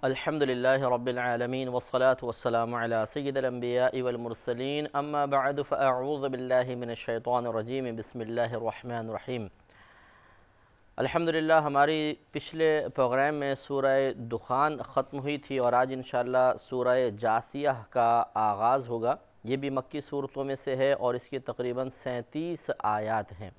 الحمدللہ رب العالمین والصلاة والسلام علی سید الانبیاء والمرسلین اما بعد فاعوذ باللہ من الشیطان الرجیم بسم اللہ الرحمن الرحیم۔ الحمدللہ ہماری پچھلے پروگرام میں سورہ دخان ختم ہوئی تھی اور آج انشاءاللہ سورہ جاثیہ کا آغاز ہوگا۔ یہ بھی مکی صورتوں میں سے ہے اور اس کی تقریباً 37 آیات ہیں۔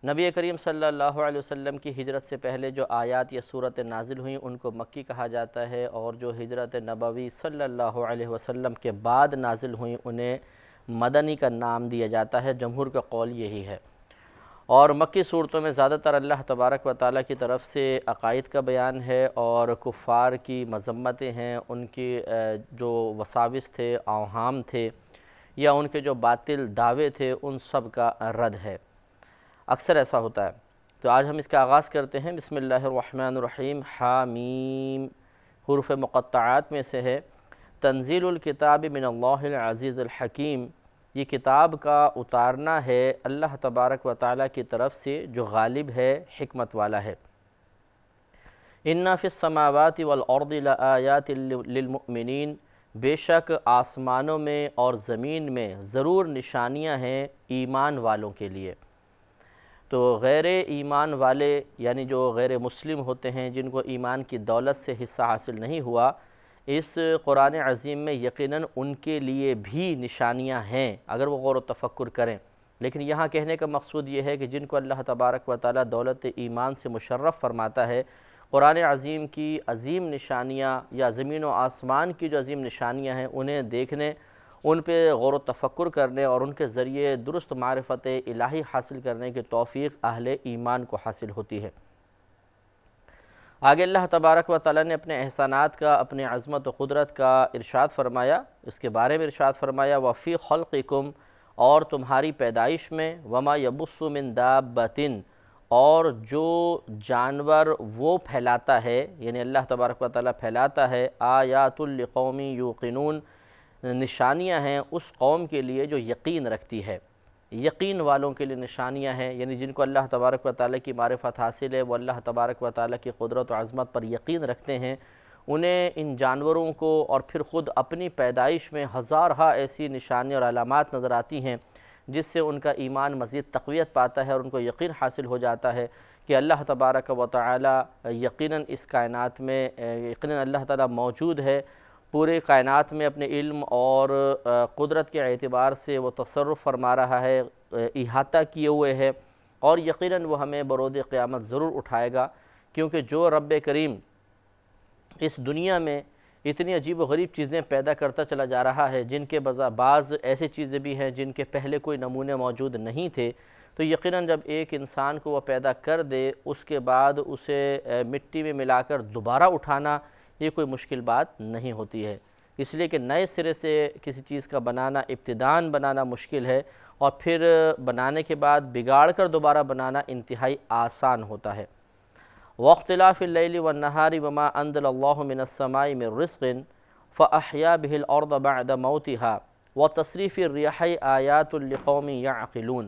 نبی کریم صلی اللہ علیہ وسلم کی ہجرت سے پہلے جو آیات یا صورت نازل ہوئیں ان کو مکی کہا جاتا ہے، اور جو ہجرت نبوی صلی اللہ علیہ وسلم کے بعد نازل ہوئیں انہیں مدنی کا نام دیا جاتا ہے۔ جمہور کا قول یہی ہے۔ اور مکی صورتوں میں زیادہ تر اللہ تبارک و تعالیٰ کی طرف سے عقائد کا بیان ہے اور کفار کی مذمتیں ہیں، ان کی جو وساوس تھے، اوہام تھے یا ان کے جو باطل دعوے تھے ان سب کا رد ہے۔ اکثر ایسا ہوتا ہے۔ تو آج ہم اس کا آغاز کرتے ہیں۔ بسم اللہ الرحمن الرحیم۔ حامیم حروف مقطعات میں سے ہے۔ تنزیل الکتاب من اللہ العزیز الحکیم، یہ کتاب کا اتارنا ہے اللہ تبارک و تعالیٰ کی طرف سے جو غالب ہے، حکمت والا ہے۔ اِنَّ فِي السَّمَاوَاتِ وَالْأَرْضِ لَآيَاتٍ لِلْمُؤْمِنِينَ، بے شک آسمانوں میں اور زمین میں ضرور نشانیاں ہیں ایمان والوں کے لیے۔ تو غیر ایمان والے یعنی جو غیر مسلم ہوتے ہیں، جن کو ایمان کی دولت سے حصہ حاصل نہیں ہوا، اس قرآن عظیم میں یقیناً ان کے لیے بھی نشانیاں ہیں اگر وہ غور و تفکر کریں۔ لیکن یہاں کہنے کا مقصود یہ ہے کہ جن کو اللہ تبارک و تعالیٰ دولت ایمان سے مشرف فرماتا ہے، قرآن عظیم کی عظیم نشانیاں یا زمین و آسمان کی جو عظیم نشانیاں ہیں انہیں دیکھنے، ان پہ غور و تفکر کرنے اور ان کے ذریعے درست معرفت الہی حاصل کرنے کی توفیق اہل ایمان کو حاصل ہوتی ہے۔ آگے اللہ تبارک و تعالیٰ نے اپنے احسانات کا، اپنے عظمت و قدرت کا ارشاد فرمایا، اس کے بارے میں ارشاد فرمایا وَفِي خَلْقِكُمْ، اور تمہاری پیدائش میں، وَمَا يَبُثُّ مِن دَابَّةٍ، اور جو جانور وہ پھیلاتا ہے، یعنی اللہ تبارک و تعالیٰ پھیلاتا ہے، آیات لقوم یوقنون، نشانیاں ہیں اس قوم کے لیے جو یقین رکھتی ہے، یقین والوں کے لیے نشانیاں ہیں، یعنی جن کو اللہ تبارک و تعالیٰ کی معرفت حاصل ہے، وہ اللہ تبارک و تعالیٰ کی قدرت و عظمت پر یقین رکھتے ہیں، انہیں ان جانوروں کو اور پھر خود اپنی پیدائش میں ہزارہا ایسی نشانیاں اور علامات نظر آتی ہیں جس سے ان کا ایمان مزید تقویت پاتا ہے اور ان کو یقین حاصل ہو جاتا ہے کہ اللہ تبارک و تعالیٰ یقیناً اس کائنات میں یقیناً اللہ تعالیٰ موجود ہے، پورے کائنات میں اپنے علم اور قدرت کے اعتبار سے وہ تصرف فرما رہا ہے، احاطہ کیے ہوئے ہے، اور یقیناً وہ ہمیں بروز قیامت ضرور اٹھائے گا، کیونکہ جو رب کریم اس دنیا میں اتنی عجیب و غریب چیزیں پیدا کرتا چلا جا رہا ہے، جن کے بعض ایسی چیزیں بھی ہیں جن کے پہلے کوئی نمونے موجود نہیں تھے، تو یقیناً جب ایک انسان کو وہ پیدا کر دے، اس کے بعد اسے مٹی میں ملا کر دوبارہ اٹھانا یہ کوئی مشکل بات نہیں ہوتی ہے، اس لیے کہ نئے سرے سے کسی چیز کا بنانا، ابتداءً بنانا مشکل ہے، اور پھر بنانے کے بعد بگاڑ کر دوبارہ بنانا انتہائی آسان ہوتا ہے۔ وَاخْتِلَافِ اللَّيْلِ وَالنَّهَارِ وَمَا أَنزَلَ اللَّهُ مِنَ السَّمَاءِ مِن رِزْقٍ فَأَحْيَا بِهِ الْأَرْضَ بَعْدَ مَوْتِهَا وَتَصْرِيفِ الرِّيَاحِ آيَاتٌ لِقَوْمٍ يَعْقِلُونَ۔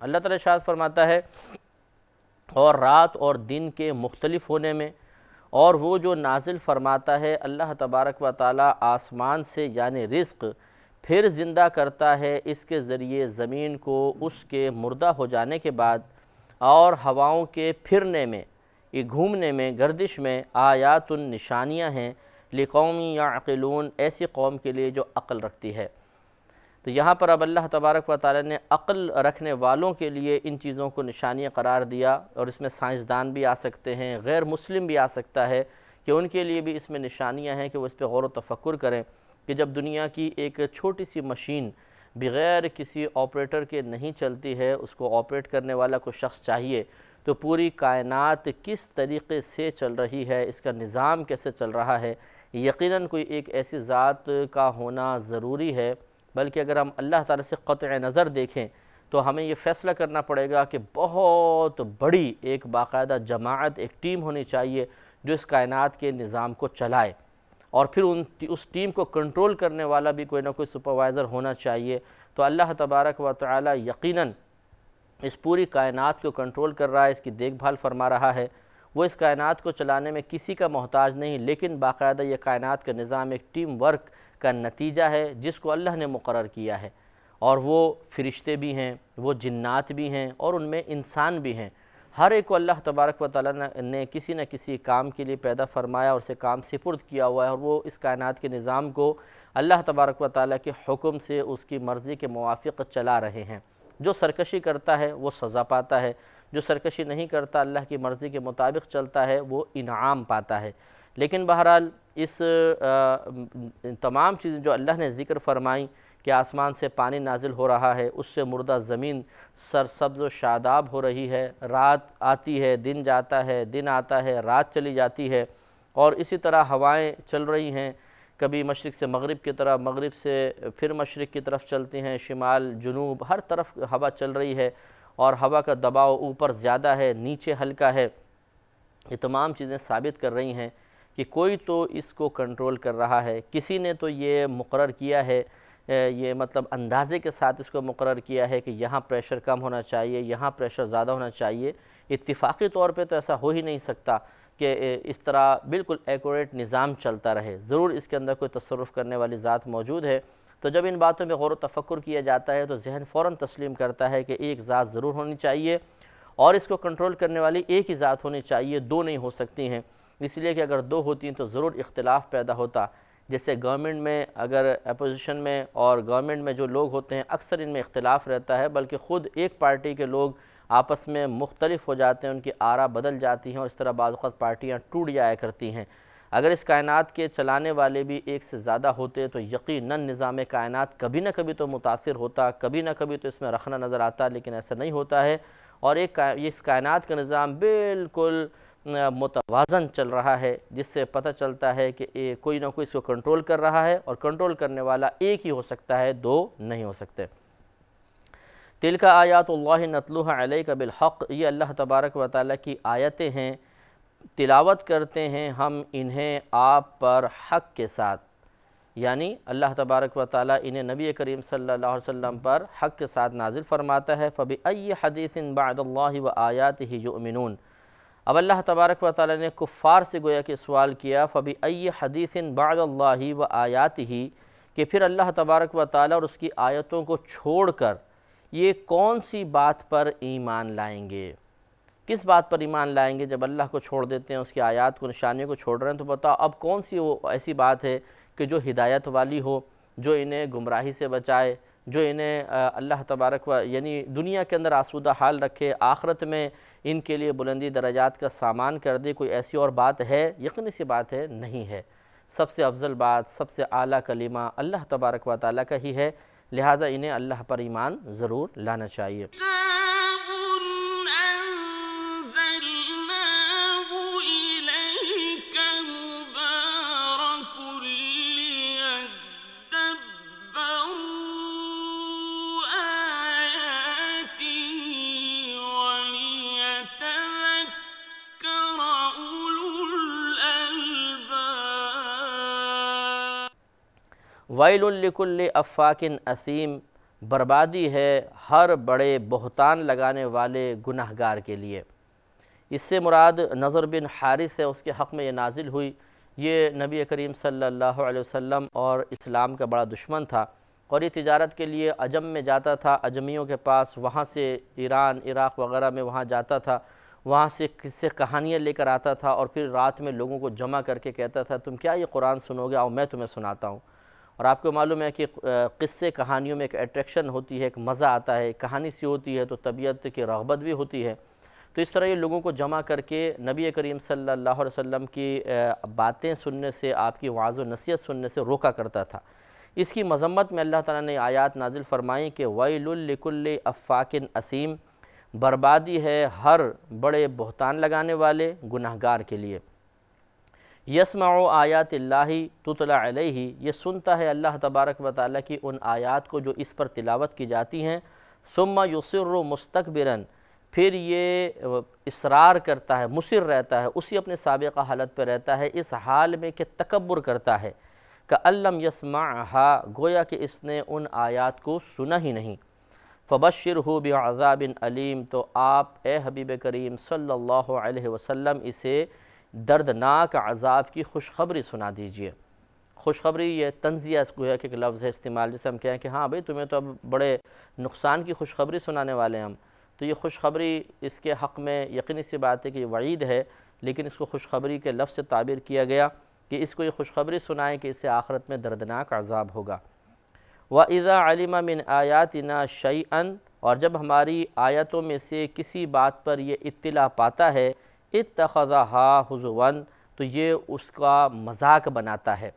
اللہ تعالیٰ ارشاد فرماتا ہے اور رات اور دن کے مختلف ہونے میں، اور وہ جو نازل فرماتا ہے اللہ تبارک و تعالیٰ آسمان سے یعنی رزق، پھر زندہ کرتا ہے اس کے ذریعے زمین کو اس کے مردہ ہو جانے کے بعد، اور ہواؤں کے پھرنے میں، یہ گھومنے میں، گردش میں، آیات نشانیاں ہیں لقوم یعقلون، ایسی قوم کے لیے جو عقل رکھتی ہے۔ تو یہاں پر اب اللہ تبارک و تعالیٰ نے عقل رکھنے والوں کے لیے ان چیزوں کو نشانیاں قرار دیا، اور اس میں سائنسدان بھی آ سکتے ہیں، غیر مسلم بھی آ سکتا ہے کہ ان کے لیے بھی اس میں نشانیاں ہیں کہ وہ اس پہ غور و تفکر کریں کہ جب دنیا کی ایک چھوٹی سی مشین بغیر کسی آپریٹر کے نہیں چلتی ہے، اس کو آپریٹ کرنے والا کوئی شخص چاہیے، تو پوری کائنات کس طریقے سے چل رہی ہے، اس کا نظام کیسے چل رہا ہے، یقیناً کوئی ایک ایسی ذات کا ہونا ضروری ہے۔ بلکہ اگر ہم اللہ تعالیٰ سے قطع نظر دیکھیں تو ہمیں یہ فیصلہ کرنا پڑے گا کہ بہت بڑی ایک باقاعدہ جماعت، ایک ٹیم ہونی چاہیے جو اس کائنات کے نظام کو چلائے، اور پھر اس ٹیم کو کنٹرول کرنے والا بھی کوئی نہ کوئی سپروائزر ہونا چاہیے۔ تو اللہ تبارک و تعالیٰ یقیناً اس پوری کائنات کو کنٹرول کر رہا ہے، اس کی دیکھ بھال فرما رہا ہے۔ وہ اس کائنات کو چلانے میں کسی کا محتاج نہیں، لیکن باقاعدہ یہ کائنات کا نظام ایک ٹیم ورک کا نتیجہ ہے جس کو اللہ نے مقرر کیا ہے، اور وہ فرشتے بھی ہیں، وہ جنات بھی ہیں، اور ان میں انسان بھی ہیں۔ ہر ایک کو اللہ تبارک و تعالیٰ نے کسی نہ کسی کام کے لیے پیدا فرمایا اور اسے کام سپرد کیا ہوا ہے، اور وہ اس کائنات کے نظام کو اللہ تبارک و تعالیٰ کے حکم سے اس کی مرضی کے موافق چلا رہے ہیں۔ جو سرکشی کرتا ہے وہ سزا پاتا ہے، جو سرکشی نہیں کرتا، اللہ کی مرضی کے مطابق چلتا ہے، وہ انعام پاتا ہے۔ لیکن بہرحال اس تمام چیزیں جو اللہ نے ذکر فرمائیں کہ آسمان سے پانی نازل ہو رہا ہے، اس سے مردہ زمین سرسبز و شاداب ہو رہی ہے، رات آتی ہے، دن جاتا ہے، دن آتا ہے، رات چلی جاتی ہے، اور اسی طرح ہوائیں چل رہی ہیں، کبھی مشرق سے مغرب کی طرف، مغرب سے پھر مشرق کی طرف چلتی ہیں، شمال جنوب ہر طرف ہوا چل رہی ہے، اور ہوا کا دباؤ اوپر زیادہ ہے، نیچے ہلکا ہے۔ یہ تمام چیزیں ثابت کر رہی ہیں کہ کوئی تو اس کو کنٹرول کر رہا ہے، کسی نے تو یہ مقرر کیا ہے، یہ مطلب اندازے کے ساتھ اس کو مقرر کیا ہے کہ یہاں پریشر کم ہونا چاہیے، یہاں پریشر زیادہ ہونا چاہیے۔ اتفاقی طور پہ تو ایسا ہو ہی نہیں سکتا کہ اس طرح بالکل ایکوریٹ نظام چلتا رہے، ضرور اس کے اندر کوئی تصرف کرنے والی ذات موجود ہے۔ تو جب ان باتوں میں غور و تفکر کیا جاتا ہے تو ذہن فوراً تسلیم کرتا ہے کہ ایک ذات ضرور ہونی چاہیے، اور اس کو کنٹرول کرنے والی ایک ہی ذات ہونی چاہیے، دو نہیں ہو سکتی ہیں، اس لیے کہ اگر دو ہوتی ہیں تو ضرور اختلاف پیدا ہوتا۔ جیسے گورنمنٹ میں اگر اپوزیشن میں اور گورنمنٹ میں جو لوگ ہوتے ہیں اکثر ان میں اختلاف رہتا ہے، بلکہ خود ایک پارٹی کے لوگ آپس میں مختلف ہو جاتے ہیں، ان کی آراء بدل جاتی ہیں، اور اس طرح بعض اوقات پارٹیاں ٹوٹ جایا کرتی ہیں۔ اگر اس کائنات کے چلانے والے بھی ایک سے زیادہ ہوتے تو یقیناً نظام کائنات کبھی نہ کبھی تو متاثر ہوتا، کبھی نہ کبھی تو اس میں رخنہ نظر آتا، لیکن ایسا نہیں ہوتا ہے، اور اس کائنات کا نظام بالکل متوازن چل رہا ہے، جس سے پتہ چلتا ہے کہ کوئی نہ کوئی اس کو کنٹرول کر رہا ہے، اور کنٹرول کرنے والا ایک ہی ہو سکتا ہے، دو نہیں ہو سکتے۔ تِلْكَ آیات اللہ نتلوها علیک بالحق، یہ اللہ تبارک و تعالیٰ کی آیتیں ہیں، تلاوت کرتے ہیں ہم انہیں آپ پر حق کے ساتھ، یعنی اللہ تبارک و تعالیٰ انہیں نبی کریم صلی اللہ علیہ وسلم پر حق کے ساتھ نازل فرماتا ہے۔ فَبِأَيِّ حَدِيثٍ بَعْدَ اللَّهِ وَآيَاتِهِ يُؤْمِنُونَ، اب اللہ تبارک و تعالیٰ نے کفار سے گویا کہ سوال کیا، فَبِأَيِّ حَدِيثٍ بَعْدَ اللَّهِ وَآيَاتِهِ، کہ پھر اللہ تبارک و تعالیٰ اور اس کی آیتوں کو چھوڑ کر یہ کون سی بات پر ایمان لائیں گے؟ کس بات پر ایمان لائیں گے؟ جب اللہ کو چھوڑ دیتے ہیں، اس کی آیات کو، نشانیوں کو چھوڑ رہے ہیں، تو بتاؤ اب کون سی وہ ایسی بات ہے کہ جو ہدایت والی ہو، جو انہیں گمراہی سے بچائے، جو انہیں اللہ تبارک و یعنی دنیا کے اندر آسودہ حال رکھے، آخرت میں ان کے لیے بلندی درجات کا سامان کر دے؟ کوئی ایسی اور بات ہے؟ یقینی سی بات ہے، نہیں ہے۔ سب سے افضل بات، سب سے اعلیٰ کلمہ اللہ تبارک و تعالیٰ کا ہی ہے، لہٰذا انہیں اللہ پر ایمان ضرور لانا چاہیے۔ وَيْلٌ لِكُلِّ أَفَّاكٍ أَثِيمٍ، بربادی ہے ہر بڑے بہتان لگانے والے گناہگار کے لیے۔ اس سے مراد نضر بن حارث ہے، اس کے حق میں یہ نازل ہوئی۔ یہ نبی کریم صلی اللہ علیہ وسلم اور اسلام کا بڑا دشمن تھا، اور یہ تجارت کے لیے عجم میں جاتا تھا، عجمیوں کے پاس، وہاں سے ایران، عراق وغیرہ میں وہاں جاتا تھا، وہاں سے قصے کہانیاں لے کر آتا تھا، اور پھر رات میں لوگوں کو جمع کر کے کہتا تھا تم کیا یہ قرآن سنو گے، آؤ میں تمہیں سناتا ہوں۔ اور آپ کو معلوم ہے کہ قصے کہانیوں میں ایک اٹریکشن ہوتی ہے، ایک مزہ آتا ہے، کہانی سی ہوتی ہے تو طبیعت کی رغبت بھی ہوتی ہے۔ تو اس طرح یہ لوگوں کو جمع کر کے نبی کریم صلی اللہ علیہ وسلم کی باتیں سننے سے، آپ کی وعظ و نصیحت سننے سے روکا کرتا تھا۔ اس کی مذمت میں اللہ تعالیٰ نے آیات نازل فرمائیں کہ وَيْلٌ لِكُلِّ أَفَّاكٍ أَثِيمٍ، بربادی ہے ہر بڑے بہتان لگانے والے گناہگار کے لیے۔ یسمع آیات اللہ تتلی علیہ، یہ سنتا ہے اللہ تبارک و تعالیٰ کی ان آیات کو جو اس پر تلاوت کی جاتی ہیں، ثم یصر مستکبرا، پھر یہ اصرار کرتا ہے، مصر رہتا ہے، اسی اپنے سابقہ حالت پہ رہتا ہے، اس حال میں کہ تکبر کرتا ہے، کأن لم یسمعھا، گویا کہ اس نے ان آیات کو سنا ہی نہیں۔ فبشرہ بعذاب علیم، تو آپ اے حبیب کریم صلی اللہ علیہ وسلم اسے دردناک عذاب کی خوشخبری سنا دیجئے۔ خوشخبری یہ تنزیہ گویا کہ ایک لفظ ہے استعمال، جسے ہم کہیں کہ ہاں بھئی تمہیں تو اب بڑے نقصان کی خوشخبری سنانے والے ہیں ہم، تو یہ خوشخبری اس کے حق میں یقینی سی بات ہے کہ یہ وعید ہے، لیکن اس کو خوشخبری کے لفظ سے تعبیر کیا گیا کہ اس کو یہ خوشخبری سنائیں کہ اس سے آخرت میں دردناک عذاب ہوگا۔ وَإِذَا عَلِمَ مِنْ آيَاتِنَا شَيْئًا، اور جب ہماری آیتوں میں سے کسی بات پر یہ اطلاع پاتا ہے، اتَّخَذَهَا هُزُوًا، تو یہ اس کا مذاق بناتا ہے،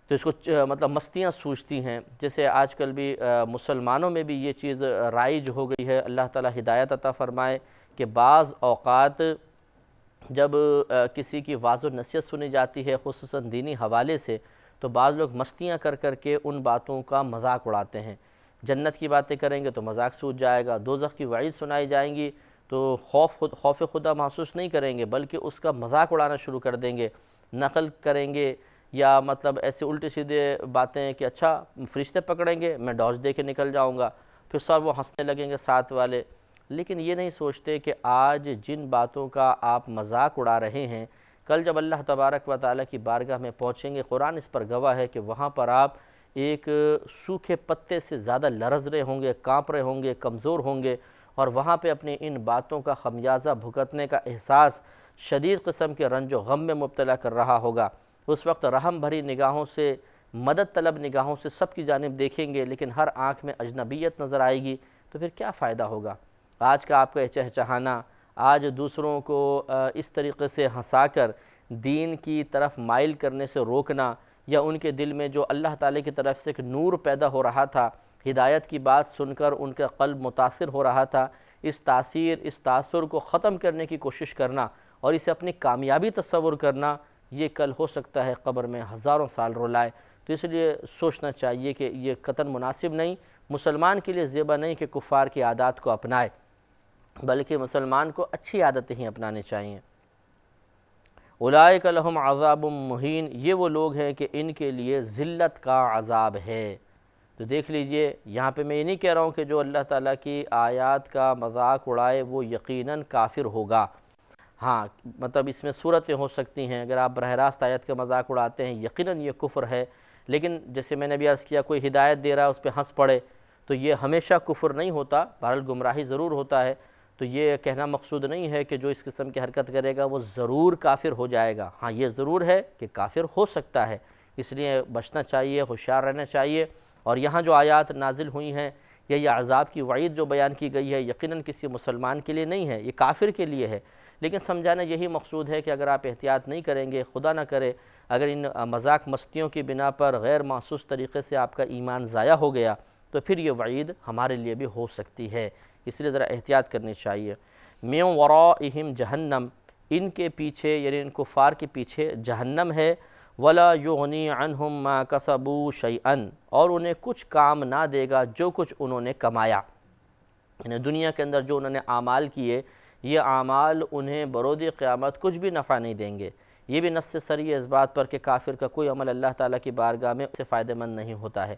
تو اس کو مطلب مستیاں سوچتی ہیں۔ جیسے آج کل بھی مسلمانوں میں بھی یہ چیز رائج ہو گئی ہے، اللہ تعالیٰ ہدایت عطا فرمائے کہ بعض اوقات جب کسی کی واعظ و نصیحت سنی جاتی ہے خصوصاً دینی حوالے سے، تو بعض لوگ مستیاں کر کر کے ان باتوں کا مذاق اڑاتے ہیں۔ جنت کی باتیں کریں گے تو مذاق سوچ جائے گا، دوزخ کی وعید سنائی جائیں گی تو خوف خدا محسوس نہیں کریں گے بلکہ اس کا مذاق اڑانا شروع کر دیں گے، نقل کریں گے، یا مطلب ایسے الٹے سیدھے باتیں کہ اچھا فرشتے پکڑیں گے میں ڈاج دے کے نکل جاؤں گا، پھر سب وہ ہنسنے لگیں گے ساتھ والے، لیکن یہ نہیں سوچتے کہ آج جن باتوں کا آپ مذاق اڑا رہے ہیں، کل جب اللہ تبارک و تعالیٰ کی بارگاہ میں پہنچیں گے، قرآن اس پر گواہ ہے کہ وہاں پر آپ ایک سوکھے پتے سے زیادہ لرز رہے ہوں گے، کانپ رہے ہوں گے، کمزور ہوں گے، اور وہاں پہ اپنی ان باتوں کا خمیازہ بھگتنے کا احساس شدید قسم کے رنج و غم میں مبتلا کر رہا ہوگا۔ اس وقت رحم بھری نگاہوں سے، مدد طلب نگاہوں سے سب کی جانب دیکھیں گے، لیکن ہر آنکھ میں اجنبیت نظر آئے گی، تو پھر کیا فائدہ ہوگا؟ آج کا آپ کا چہچہانا، آج دوسروں کو اس طریقے سے ہنسا کر دین کی طرف مائل کرنے سے روکنا، یا ان کے دل میں جو اللہ تعالیٰ کی طرف سے ایک نور پیدا ہو رہا تھا، ہدایت کی بات سن کر ان کا قلب متاثر ہو رہا تھا، اس تاثر کو ختم کرنے کی کوشش کرنا اور اسے اپنی کامیابی تصور کرنا، یہ کل ہو سکتا ہے قبر میں ہزاروں سال رولائے۔ تو اس لیے سوچنا چاہیے کہ یہ قطعاً مناسب نہیں، مسلمان کے لیے زیبا نہیں کہ کفار کی عادات کو اپنائے، بلکہ مسلمان کو اچھی عادتیں ہی اپنانی چاہیے۔ اولئک لہم عذاب مہین، یہ وہ لوگ ہیں کہ ان کے لیے ذلت کا عذاب ہے۔ تو دیکھ لیجئے یہاں پہ میں یہ نہیں کہہ رہا ہوں کہ جو اللہ تعالیٰ کی آیات کا مذاق اڑائے وہ یقیناً کافر ہوگا، ہاں مطلب اس میں صورتیں ہو سکتی ہیں، اگر آپ براہ راست آیت کا مذاق اڑاتے ہیں یقیناً یہ کفر ہے، لیکن جیسے میں نے بھی عرض کیا کوئی ہدایت دے رہا ہے اس پہ ہنس پڑے تو یہ ہمیشہ کفر نہیں ہوتا، بہرحال گمراہی ضرور ہوتا ہے، تو یہ کہنا مقصود نہیں ہے کہ جو اس قسم کی حرکت کرے گا وہ ضرور کافر ہو جائے گا، ہاں یہ ضرور ہے کہ کافر ہو سکتا ہے، اس لیے بچنا چاہیے، ہوشیار رہنا چاہیے۔ اور یہاں جو آیات نازل ہوئی ہیں یا یہ عذاب کی وعید جو بیان کی گئی ہے یقیناً کسی مسلمان کے لیے نہیں ہے، یہ کافر کے لیے ہے، لیکن سمجھانا یہی مقصود ہے کہ اگر آپ احتیاط نہیں کریں گے، خدا نہ کرے اگر ان مذاق مستیوں کی بنا پر غیر محسوس طریقے سے آپ کا ایمان ضائع ہو گیا تو پھر یہ وعید ہمارے لیے بھی ہو سکتی ہے، اس لیے ذرا احتیاط کرنی چاہیے۔ من ورائہم جہنم، ان کے پیچھے یعنی ان کفار کے پیچھے جہنم ہے، ولا یغنی عنہم ما کسبوا شیئا، اور انہیں کچھ کام نہ دے گا جو کچھ انہوں نے کمایا، یعنی دنیا کے اندر جو انہوں نے اعمال کیے یہ اعمال انہیں برود قیامت کچھ بھی نفع نہیں دیں گے۔ یہ بھی نص صریح ہے اس بات پر کہ کافر کا کوئی عمل اللہ تعالیٰ کی بارگاہ میں اس سے فائدہ مند نہیں ہوتا ہے۔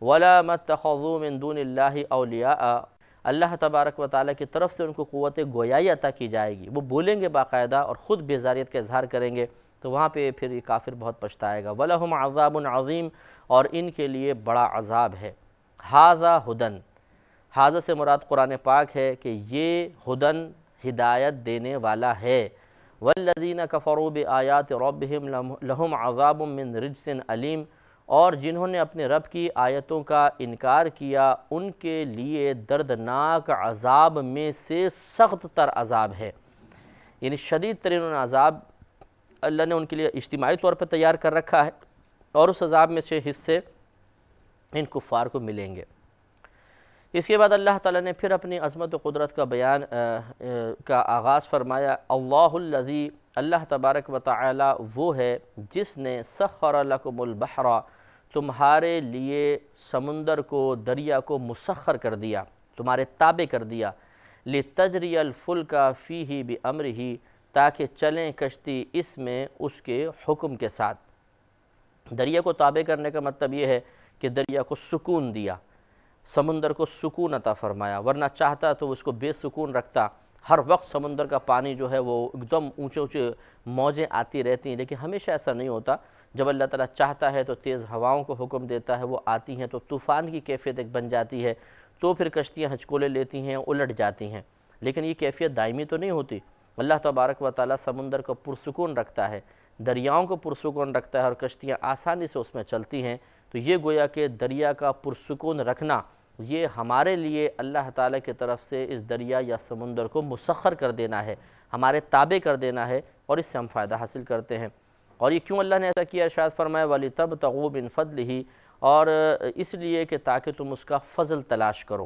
وَلَا مَتَّخَذُوا مِن دُونِ اللَّهِ أَوْلِيَاءَ، اللہ تبارک و تعالیٰ کی طرف سے ان کو قوت گویائی عطا کی جائے گی، وہ بولیں گے باقاعدہ اور خود بیزاریت کا اظہار کریں گے، تو وہاں پہ پھر یہ کافر بہت پچھتائے گا۔ وَلَهُمْ عَذَابٌ عَظِيمٌ، اور ان کے لیے بڑا عذاب ہے۔ هَذَا هُدًى، هذا سے مراد قرآن پاک ہے کہ یہ ہدن ہدایت دینے والا ہے۔ وَالَّذِينَ كَفَرُوا بِآيَاتِ رَبِّهِمْ لَهُمْ عَذَابٌ مِّن رِجْسٍ أَلِيمٌ، اور جنہوں نے اپنے رب کی آیتوں کا انکار کیا ان کے لیے دردناک عذاب میں سے سخت تر عذاب ہے، یعنی شدید ترین عذاب اللہ نے ان کے لیے اجتماعی طور پر تیار کر رکھا ہے، اور اس عذاب میں سے حصے ان کفار کو ملیں گے۔ اس کے بعد اللہ تعالیٰ نے پھر اپنی عظمت و قدرت کا بیان کا آغاز فرمایا۔ اللہ الذی، اللہ تبارک و تعالی وہ ہے جس نے سخر لکم البحر، تمہارے لیے سمندر کو، دریا کو مسخر کر دیا، تمہارے تابع کر دیا، لتجری الفلک فیہ بامرہ، تاکہ چلیں کشتی اس میں اس کے حکم کے ساتھ۔ دریا کو تابع کرنے کا مطلب یہ ہے کہ دریا کو سکون دیا، سمندر کو سکون عطا فرمایا، ورنہ چاہتا تو اس کو بے سکون رکھتا۔ ہر وقت سمندر کا پانی جو ہے وہ ایک دم اونچے اونچے موجیں آتی رہتی ہیں، لیکن ہمیشہ ایسا نہیں ہوتا۔ جب اللہ تعالیٰ چاہتا ہے تو تیز ہواؤں کو حکم دیتا ہے، وہ آتی ہیں تو طوفان کی کیفیت ایک بن جاتی ہے، تو پھر کشتیاں ہچکولے لیتی ہیں، الٹ جاتی ہیں، لیکن یہ کیفیت دائمی تو نہیں ہوتی۔ اللہ تبارک و تعالیٰ سمندر کو پرسکون رکھتا ہے، دریاؤں کو پرسکون رکھتا ہے، اور کشتیاں آسانی سے اس میں چلتی ہیں۔ تو یہ گویا کہ دریا کا پرسکون رکھنا، یہ ہمارے لیے اللہ تعالیٰ کی طرف سے اس دریا یا سمندر کو مسخر کر دینا ہے، ہمارے تابع کر دینا ہے، اور اس سے ہم فائدہ حاصل کرتے ہیں۔ اور یہ کیوں اللہ نے ایسا کیا؟ ارشاد فرمایا وَلِتَبْتَغُوا مِنْ فَضْلِهِ، اور اس لیے کہ تاکہ تم اس کا فضل تلاش کرو۔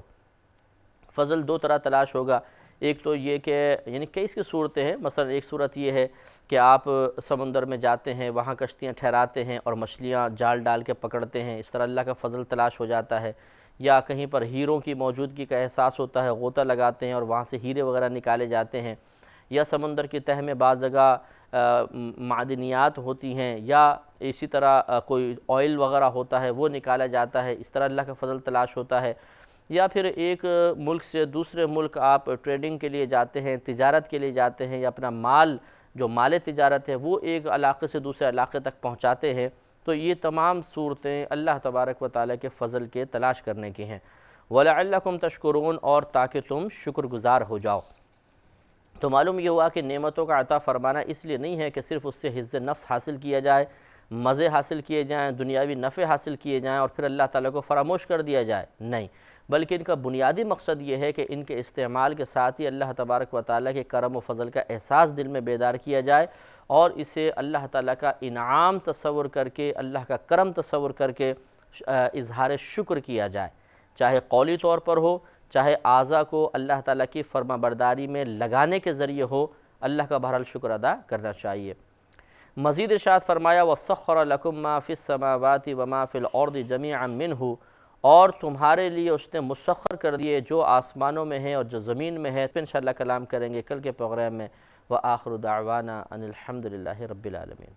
فضل دو طرح تلاش ہوگا، ایک تو یہ کہ یعنی کئی اس کی صورتیں ہیں، مثلا ایک صورت یہ ہے کہ آپ سمندر میں جاتے ہیں، وہاں کشتیاں ٹھہراتے ہیں اور مچھلیاں جال ڈال کے پکڑتے ہیں، اس طرح اللہ کا فضل تلاش ہو جاتا ہے۔ یا کہیں پر ہیروں کی موجودگی کا احساس ہوتا ہے، غوطہ لگاتے ہیں اور وہاں سے ہیرے وغیرہ نکالے جاتے ہیں۔ یا سمندر کی تہہ میں بعض جگہ معدنیات ہوتی ہیں، یا اسی طرح کوئی آئل وغیرہ ہوتا ہے وہ نکالا جاتا ہے، اس طرح اللہ کا فضل تلاش ہوتا ہے۔ یا پھر ایک ملک سے دوسرے ملک آپ ٹریڈنگ کے لیے جاتے ہیں، تجارت کے لیے جاتے ہیں، یا اپنا مال جو مال تجارت ہے وہ ایک علاقے سے دوسرے علاقے تک پہنچاتے ہیں، تو یہ تمام صورتیں اللہ تبارک و تعالیٰ کے فضل کے تلاش کرنے کی ہیں۔ وَلَعَلَّكُمْ تَشْكُرُونَ، اور تاکہ تم شکر گزار ہو جاؤ۔ تو معلوم یہ ہوا کہ نعمتوں کا عطا فرمانا اس لیے نہیں ہے کہ صرف اس سے حفظ نفس حاصل کیا جائے، مزے حاصل کیے جائیں، دنیاوی نفع حاصل کیے جائیں اور پھر اللہ تعالیٰ کو فراموش کر دیا جائے، نہیں، بلکہ ان کا بنیادی مقصد یہ ہے کہ ان کے استعمال کے ساتھ ہی اللہ تبارک و تعالیٰ کے کرم و فضل کا احساس دل میں بیدار کیا جائے، اور اسے اللہ تعالیٰ کا انعام تصور کر کے، اللہ کا کرم تصور کر کے اظہار شکر کیا جائے، چاہے قولی طور پر ہو، چاہے اعضاء کو اللہ تعالیٰ کی فرما برداری میں لگانے کے ذریعے ہو، اللہ کا بہرحال شکر ادا کرنا چاہیے۔ مزید ارشاد فرمایا وَسَخَّرَ لَكُم مَّا فِي السَّمَاوَاتِ وَمَا فِي الْأَرْضِ جَمِيعًا مِّنْهُ، اور تمہارے لیے اس نے مسخر کر دیے جو آسمانوں میں ہے اور جو زمین میں ہے۔ پھر انشاءاللہ کلام کریں گے کل کے پروگرام میں۔ وآخر دعوانا ان الحمد للہ رب العالمین۔